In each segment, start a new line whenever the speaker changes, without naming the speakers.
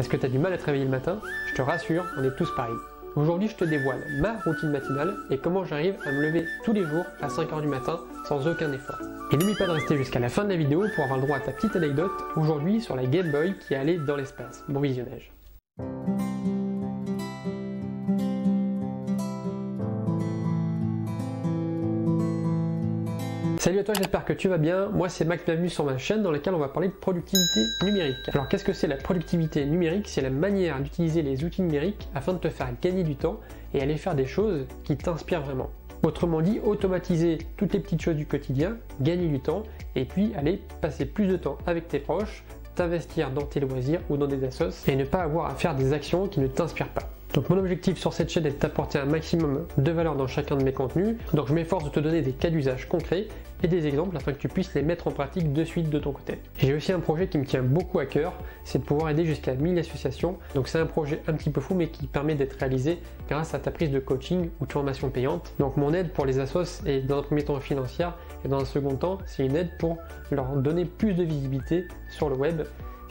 Est-ce que tu as du mal à te réveiller le matin? Je te rassure, on est tous pareils. Aujourd'hui, je te dévoile ma routine matinale et comment j'arrive à me lever tous les jours à 5 h du matin sans aucun effort. Et n'oublie pas de rester jusqu'à la fin de la vidéo pour avoir le droit à ta petite anecdote aujourd'hui sur la Game Boy qui est allée dans l'espace. Bon visionnage. Salut à toi, j'espère que tu vas bien. Moi c'est Max, bienvenue sur ma chaîne dans laquelle on va parler de productivité numérique. Alors qu'est-ce que c'est la productivité numérique? C'est la manière d'utiliser les outils numériques afin de te faire gagner du temps et aller faire des choses qui t'inspirent vraiment. Autrement dit, automatiser toutes les petites choses du quotidien, gagner du temps et puis aller passer plus de temps avec tes proches, t'investir dans tes loisirs ou dans des assos et ne pas avoir à faire des actions qui ne t'inspirent pas. Donc mon objectif sur cette chaîne est de t'apporter un maximum de valeur dans chacun de mes contenus, donc je m'efforce de te donner des cas d'usage concrets et des exemples afin que tu puisses les mettre en pratique de suite de ton côté. J'ai aussi un projet qui me tient beaucoup à cœur, c'est de pouvoir aider jusqu'à 1000 associations, donc c'est un projet un petit peu fou mais qui permet d'être réalisé grâce à ta prise de coaching ou de formation payante. Donc mon aide pour les assos est dans un premier temps financière et dans un second temps c'est une aide pour leur donner plus de visibilité sur le web.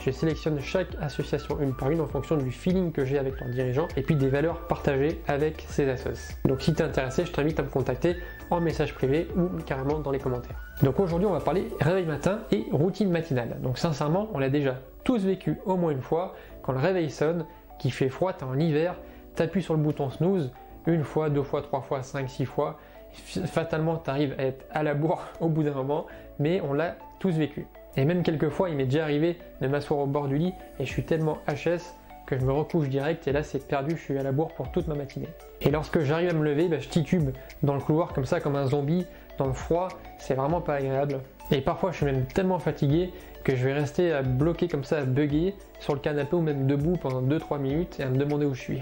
Je sélectionne chaque association une par une en fonction du feeling que j'ai avec leurs dirigeants et puis des valeurs partagées avec ces assos. Donc si tu es intéressé, je t'invite à me contacter en message privé ou carrément dans les commentaires. Donc aujourd'hui on va parler réveil matin et routine matinale. Donc sincèrement on l'a déjà tous vécu au moins une fois, quand le réveil sonne, qu'il fait froid, tu es en hiver, tu appuies sur le bouton snooze, une fois, deux fois, trois fois, 5, 6 fois, fatalement tu arrives à être à la bourre au bout d'un moment, mais on l'a tous vécu. Et même quelquefois, il m'est déjà arrivé de m'asseoir au bord du lit et je suis tellement HS que je me recouche direct et là c'est perdu, je suis à la bourre pour toute ma matinée. Et lorsque j'arrive à me lever, je titube dans le couloir comme ça, comme un zombie, dans le froid, c'est vraiment pas agréable. Et parfois je suis même tellement fatigué que je vais rester à bloquer comme ça, à bugger sur le canapé ou même debout pendant 2-3 minutes et à me demander où je suis.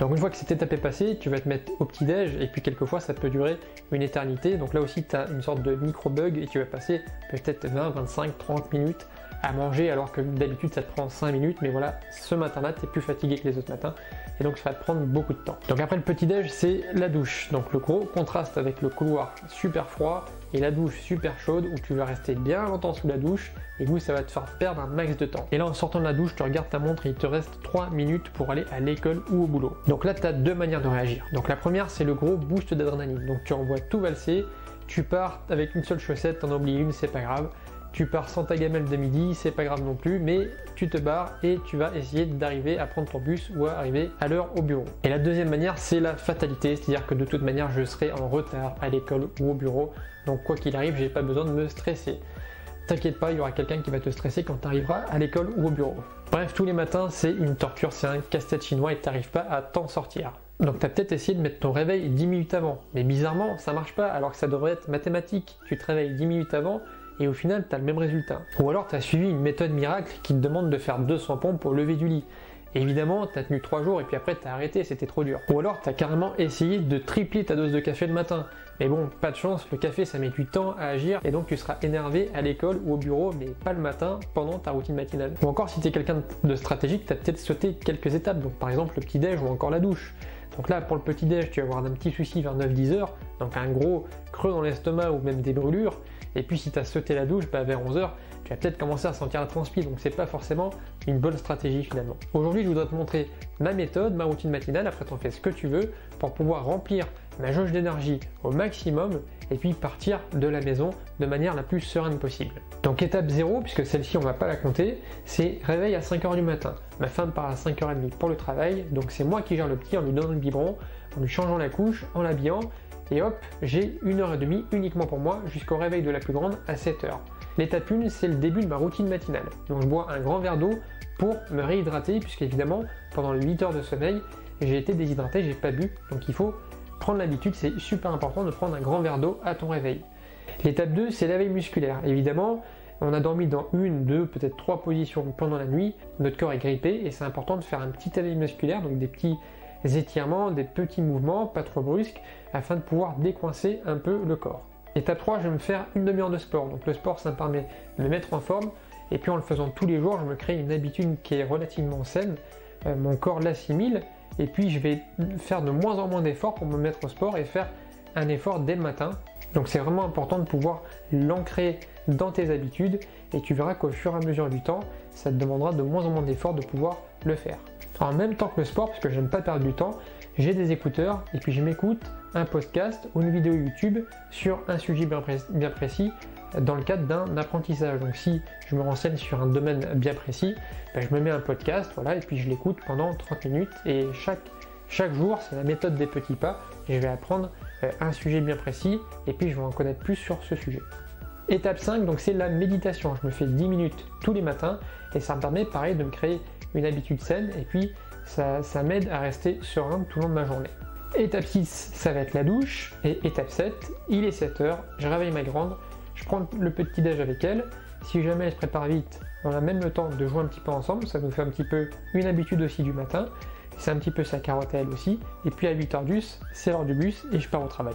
Donc une fois que cette étape est passée, tu vas te mettre au petit-déj et puis quelquefois ça peut durer une éternité. Donc là aussi tu as une sorte de micro-bug et tu vas passer peut-être 20, 25, 30 minutes à manger alors que d'habitude ça te prend 5 minutes. Mais voilà, ce matin-là tu es plus fatigué que les autres matins et donc ça va te prendre beaucoup de temps. Donc après le petit-déj c'est la douche. Donc le gros contraste avec le couloir super froid et la douche super chaude où tu vas rester bien longtemps sous la douche et vous ça va te faire perdre un max de temps. Et là en sortant de la douche tu regardes ta montre et il te reste 3 minutes pour aller à l'école ou au boulot. Donc là tu as deux manières de réagir. Donc la première c'est le gros boost d'adrénaline. Donc tu envoies tout valser, tu pars avec une seule chaussette, t'en oublies une, c'est pas grave. Tu pars sans ta gamelle de midi, c'est pas grave non plus, mais tu te barres et tu vas essayer d'arriver à prendre ton bus ou à arriver à l'heure au bureau. Et la deuxième manière, c'est la fatalité, c'est-à-dire que de toute manière, je serai en retard à l'école ou au bureau, donc quoi qu'il arrive, j'ai pas besoin de me stresser. T'inquiète pas, il y aura quelqu'un qui va te stresser quand tu arriveras à l'école ou au bureau. Bref, tous les matins, c'est une torture, c'est un casse-tête chinois et tu n'arrives pas à t'en sortir. Donc tu as peut-être essayé de mettre ton réveil 10 minutes avant, mais bizarrement, ça marche pas alors que ça devrait être mathématique. Tu te réveilles 10 minutes avant, et au final tu as le même résultat. Ou alors tu as suivi une méthode miracle qui te demande de faire 200 pompes pour lever du lit. Et évidemment, tu as tenu 3 jours et puis après tu as arrêté, c'était trop dur. Ou alors tu as carrément essayé de tripler ta dose de café le matin. Mais bon, pas de chance, le café ça met du temps à agir et donc tu seras énervé à l'école ou au bureau, mais pas le matin pendant ta routine matinale. Ou encore si tu es quelqu'un de stratégique, tu as peut-être sauté quelques étapes, donc par exemple le petit-déj ou encore la douche. Donc là pour le petit-déj, tu vas avoir un petit souci vers 9-10 heures, donc un gros creux dans l'estomac ou même des brûlures. Et puis si tu as sauté la douche, vers 11 heures, tu vas peut-être commencer à sentir la transpi, donc c'est pas forcément une bonne stratégie finalement. Aujourd'hui je voudrais te montrer ma méthode, ma routine matinale, après tu en fais ce que tu veux pour pouvoir remplir ma jauge d'énergie au maximum et puis partir de la maison de manière la plus sereine possible. Donc étape 0, puisque celle-ci on va pas la compter, c'est réveil à 5 h du matin. Ma femme part à 5 h 30 pour le travail, donc c'est moi qui gère le petit en lui donnant le biberon, en lui changeant la couche, en l'habillant, et hop, j'ai 1h30 uniquement pour moi jusqu'au réveil de la plus grande à 7 h. L'étape 1, c'est le début de ma routine matinale. Donc je bois un grand verre d'eau pour me réhydrater, puisque évidemment, pendant les 8 heures de sommeil, j'ai été déshydraté, j'ai pas bu, donc il faut prendre l'habitude, c'est super important de prendre un grand verre d'eau à ton réveil. L'étape 2, c'est l'éveil musculaire. Évidemment, on a dormi dans une, deux, peut-être 3 positions pendant la nuit, notre corps est grippé et c'est important de faire un petit éveil musculaire, donc des petits étirements, des petits mouvements, pas trop brusques, afin de pouvoir décoincer un peu le corps. Étape 3, je vais me faire une demi-heure de sport. Donc le sport, ça me permet de me mettre en forme et puis en le faisant tous les jours, je me crée une habitude qui est relativement saine. Mon corps l'assimile et puis je vais faire de moins en moins d'efforts pour me mettre au sport et faire un effort dès le matin. Donc c'est vraiment important de pouvoir l'ancrer dans tes habitudes et tu verras qu'au fur et à mesure du temps, ça te demandera de moins en moins d'efforts de pouvoir le faire. En même temps que le sport, parce que j'aime pas perdre du temps, j'ai des écouteurs et puis je m'écoute un podcast ou une vidéo YouTube sur un sujet bien précis dans le cadre d'un apprentissage. Donc si je me renseigne sur un domaine bien précis, je me mets un podcast, voilà, et puis je l'écoute pendant 30 minutes et chaque jour, c'est la méthode des petits pas, et je vais apprendre un sujet bien précis et puis je vais en connaître plus sur ce sujet. Étape 5, donc c'est la méditation. Je me fais 10 minutes tous les matins et ça me permet pareil de me créer une habitude saine et puis ça m'aide à rester serein tout au long de ma journée. Étape 6, ça va être la douche. Et étape 7, il est 7h, je réveille ma grande, je prends le petit déj avec elle. Si jamais elle se prépare vite, on a même le temps de jouer un petit peu ensemble, ça nous fait un petit peu une habitude aussi du matin. C'est un petit peu sa carotte à elle aussi. Et puis à 8h10, c'est l'heure du bus et je pars au travail.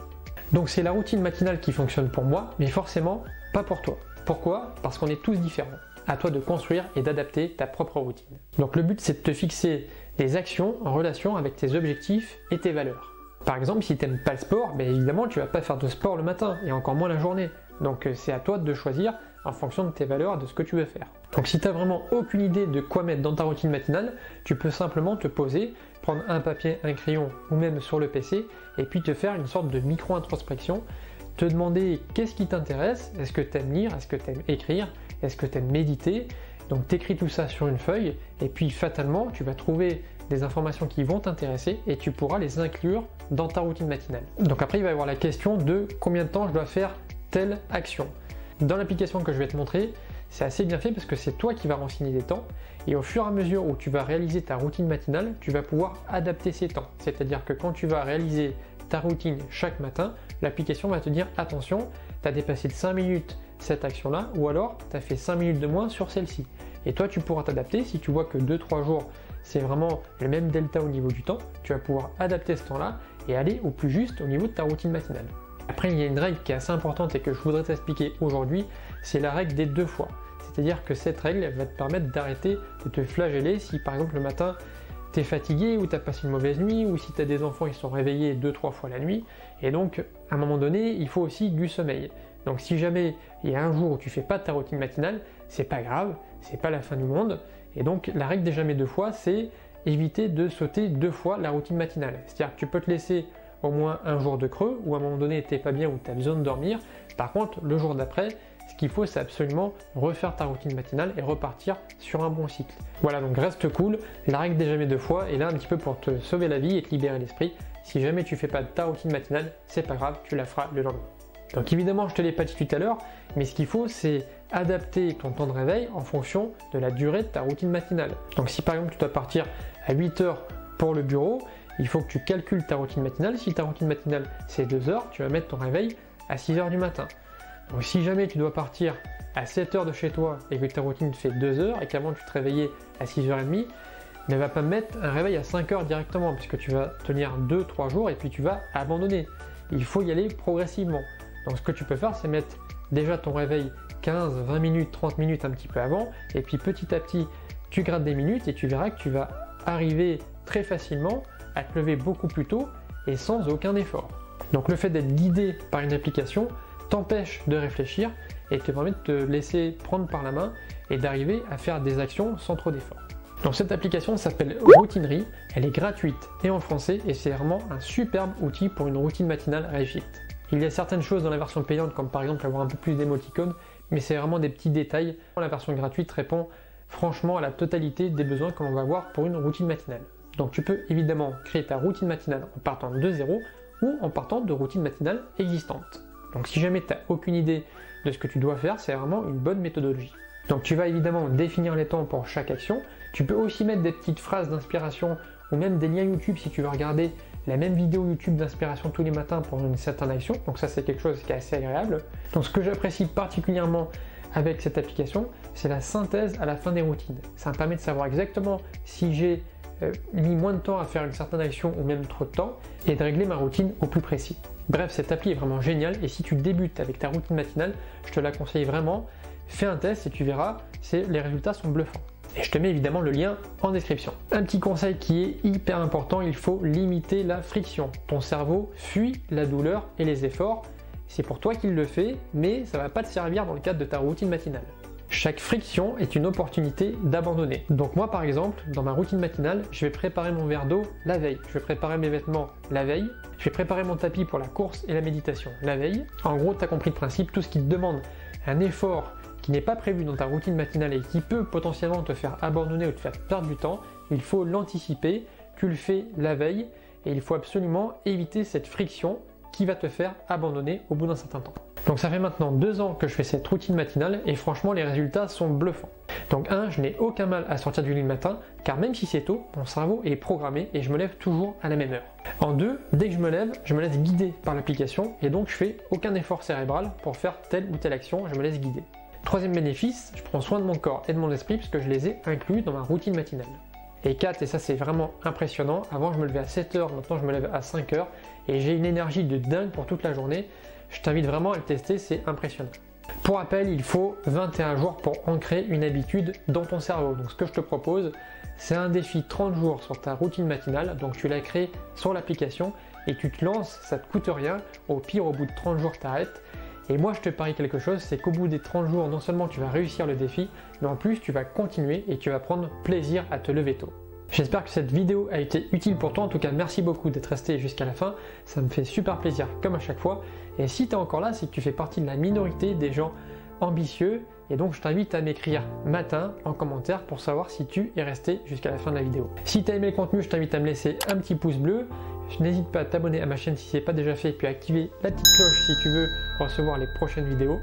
Donc c'est la routine matinale qui fonctionne pour moi, mais forcément pas pour toi. Pourquoi? Parce qu'on est tous différents. À toi de construire et d'adapter ta propre routine. Donc le but, c'est de te fixer des actions en relation avec tes objectifs et tes valeurs. Par exemple, si tu n'aimes pas le sport, évidemment tu vas pas faire de sport le matin et encore moins la journée. Donc c'est à toi de choisir en fonction de tes valeurs, de ce que tu veux faire. Donc si tu n'as vraiment aucune idée de quoi mettre dans ta routine matinale, tu peux simplement te poser, prendre un papier, un crayon ou même sur le PC et puis te faire une sorte de micro-introspection, te demander qu'est-ce qui t'intéresse, est-ce que tu aimes lire, est-ce que tu aimes écrire, est-ce que tu aimes méditer. Donc tu écris tout ça sur une feuille et puis fatalement tu vas trouver des informations qui vont t'intéresser et tu pourras les inclure dans ta routine matinale. Donc après il va y avoir la question de combien de temps je dois faire telle action. Dans l'application que je vais te montrer, c'est assez bien fait parce que c'est toi qui vas renseigner des temps et au fur et à mesure où tu vas réaliser ta routine matinale, tu vas pouvoir adapter ces temps. C'est-à-dire que quand tu vas réaliser ta routine chaque matin, l'application va te dire attention, tu as dépassé de 5 minutes cette action-là ou alors tu as fait 5 minutes de moins sur celle-ci. Et toi tu pourras t'adapter si tu vois que 2-3 jours c'est vraiment le même delta au niveau du temps, tu vas pouvoir adapter ce temps-là et aller au plus juste au niveau de ta routine matinale. Après il y a une règle qui est assez importante et que je voudrais t'expliquer aujourd'hui, c'est la règle des 2 fois. C'est-à-dire que cette règle elle va te permettre d'arrêter de te flageller si par exemple le matin tu es fatigué ou tu as passé une mauvaise nuit ou si tu as des enfants ils sont réveillés 2-3 fois la nuit et donc à un moment donné il faut aussi du sommeil. Donc si jamais il y a un jour où tu fais pas ta routine matinale, c'est pas grave, c'est pas la fin du monde. Et donc la règle des jamais 2 fois, c'est éviter de sauter 2 fois la routine matinale. C'est-à-dire que tu peux te laisser au moins un jour de creux où à un moment donné t'es pas bien ou tu as besoin de dormir. Par contre le jour d'après, ce qu'il faut c'est absolument refaire ta routine matinale et repartir sur un bon cycle. Voilà, donc reste cool, la règle des jamais 2 fois est là un petit peu pour te sauver la vie et te libérer l'esprit. Si jamais tu fais pas ta routine matinale, c'est pas grave, tu la feras le lendemain. Donc évidemment, je te l'ai pas dit tout à l'heure, mais ce qu'il faut, c'est adapter ton temps de réveil en fonction de la durée de ta routine matinale. Donc si par exemple tu dois partir à 8h pour le bureau, il faut que tu calcules ta routine matinale. Si ta routine matinale c'est 2 heures, tu vas mettre ton réveil à 6h du matin. Donc si jamais tu dois partir à 7h de chez toi et que ta routine fait 2 heures et qu'avant tu te réveillais à 6h30, ne va pas mettre un réveil à 5h directement puisque tu vas tenir 2-3 jours et puis tu vas abandonner. Il faut y aller progressivement. Donc ce que tu peux faire, c'est mettre déjà ton réveil 15, 20 minutes, 30 minutes un petit peu avant, et puis petit à petit, tu grattes des minutes et tu verras que tu vas arriver très facilement à te lever beaucoup plus tôt et sans aucun effort. Donc le fait d'être guidé par une application t'empêche de réfléchir et te permet de te laisser prendre par la main et d'arriver à faire des actions sans trop d'efforts. Donc cette application s'appelle Routinerie, elle est gratuite et en français et c'est vraiment un superbe outil pour une routine matinale réussite. Il y a certaines choses dans la version payante comme par exemple avoir un peu plus d'émoticônes, mais c'est vraiment des petits détails. La version gratuite répond franchement à la totalité des besoins que l'on va avoir pour une routine matinale. Donc tu peux évidemment créer ta routine matinale en partant de zéro ou en partant de routines matinales existantes. Donc si jamais tu n'as aucune idée de ce que tu dois faire, c'est vraiment une bonne méthodologie. Donc tu vas évidemment définir les temps pour chaque action. Tu peux aussi mettre des petites phrases d'inspiration ou même des liens YouTube si tu veux regarder la même vidéo YouTube d'inspiration tous les matins pour une certaine action. Donc ça c'est quelque chose qui est assez agréable. Donc ce que j'apprécie particulièrement avec cette application, c'est la synthèse à la fin des routines. Ça me permet de savoir exactement si j'ai mis moins de temps à faire une certaine action ou même trop de temps et de régler ma routine au plus précis. Bref, cette appli est vraiment géniale et si tu débutes avec ta routine matinale, je te la conseille vraiment. Fais un test et tu verras, les résultats sont bluffants. Et je te mets évidemment le lien en description. Un petit conseil qui est hyper important, il faut limiter la friction. Ton cerveau fuit la douleur et les efforts. C'est pour toi qu'il le fait, mais ça ne va pas te servir dans le cadre de ta routine matinale. Chaque friction est une opportunité d'abandonner. Donc moi par exemple, dans ma routine matinale, je vais préparer mon verre d'eau la veille, je vais préparer mes vêtements la veille, je vais préparer mon tapis pour la course et la méditation la veille. En gros, tu as compris le principe, tout ce qui te demande un effort qui n'est pas prévu dans ta routine matinale et qui peut potentiellement te faire abandonner ou te faire perdre du temps, il faut l'anticiper, tu le fais la veille et il faut absolument éviter cette friction qui va te faire abandonner au bout d'un certain temps. Donc ça fait maintenant 2 ans que je fais cette routine matinale et franchement les résultats sont bluffants. Donc je n'ai aucun mal à sortir du lit le matin car même si c'est tôt, mon cerveau est programmé et je me lève toujours à la même heure. En 2, dès que je me lève, je me laisse guider par l'application et donc je fais aucun effort cérébral pour faire telle ou telle action, je me laisse guider. 3e bénéfice, je prends soin de mon corps et de mon esprit puisque je les ai inclus dans ma routine matinale. Et 4, et ça c'est vraiment impressionnant, avant je me levais à 7h, maintenant je me lève à 5h et j'ai une énergie de dingue pour toute la journée. Je t'invite vraiment à le tester, c'est impressionnant. Pour rappel, il faut 21 jours pour ancrer une habitude dans ton cerveau. Donc ce que je te propose, c'est un défi 30 jours sur ta routine matinale. Donc tu l'as créé sur l'application et tu te lances, ça te coûte rien. Au pire, au bout de 30 jours, tu arrêtes. Et moi, je te parie quelque chose, c'est qu'au bout des 30 jours, non seulement tu vas réussir le défi, mais en plus, tu vas continuer et tu vas prendre plaisir à te lever tôt. J'espère que cette vidéo a été utile pour toi. En tout cas, merci beaucoup d'être resté jusqu'à la fin. Ça me fait super plaisir comme à chaque fois. Et si tu es encore là, c'est que tu fais partie de la minorité des gens ambitieux. Et donc, je t'invite à m'écrire matin en commentaire pour savoir si tu es resté jusqu'à la fin de la vidéo. Si tu as aimé le contenu, je t'invite à me laisser un petit pouce bleu. N'hésite pas à t'abonner à ma chaîne si ce n'est pas déjà fait, puis à activer la petite cloche si tu veux recevoir les prochaines vidéos.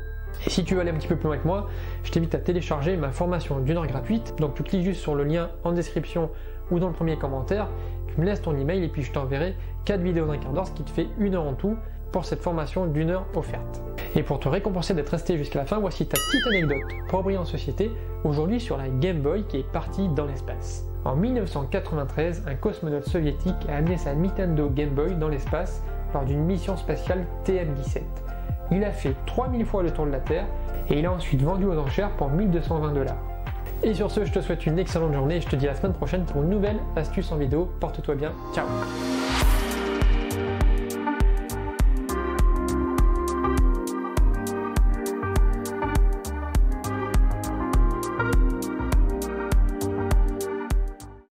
Et si tu veux aller un petit peu plus loin que moi, je t'invite à télécharger ma formation d'1 heure gratuite. Donc tu cliques juste sur le lien en description ou dans le premier commentaire, tu me laisses ton email et puis je t'enverrai 4 vidéos d'1 quart d'heure, ce qui te fait 1 heure en tout pour cette formation d'1 heure offerte. Et pour te récompenser d'être resté jusqu'à la fin, voici ta petite anecdote pour briller en société, aujourd'hui sur la Game Boy qui est partie dans l'espace. En 1993, un cosmonaute soviétique a amené sa Nintendo Game Boy dans l'espace lors d'une mission spatiale TM-17. Il a fait 3000 fois le tour de la Terre et il a ensuite vendu aux enchères pour 1220 $. Et sur ce, je te souhaite une excellente journée et je te dis à la semaine prochaine pour une nouvelle astuce en vidéo. Porte-toi bien, ciao!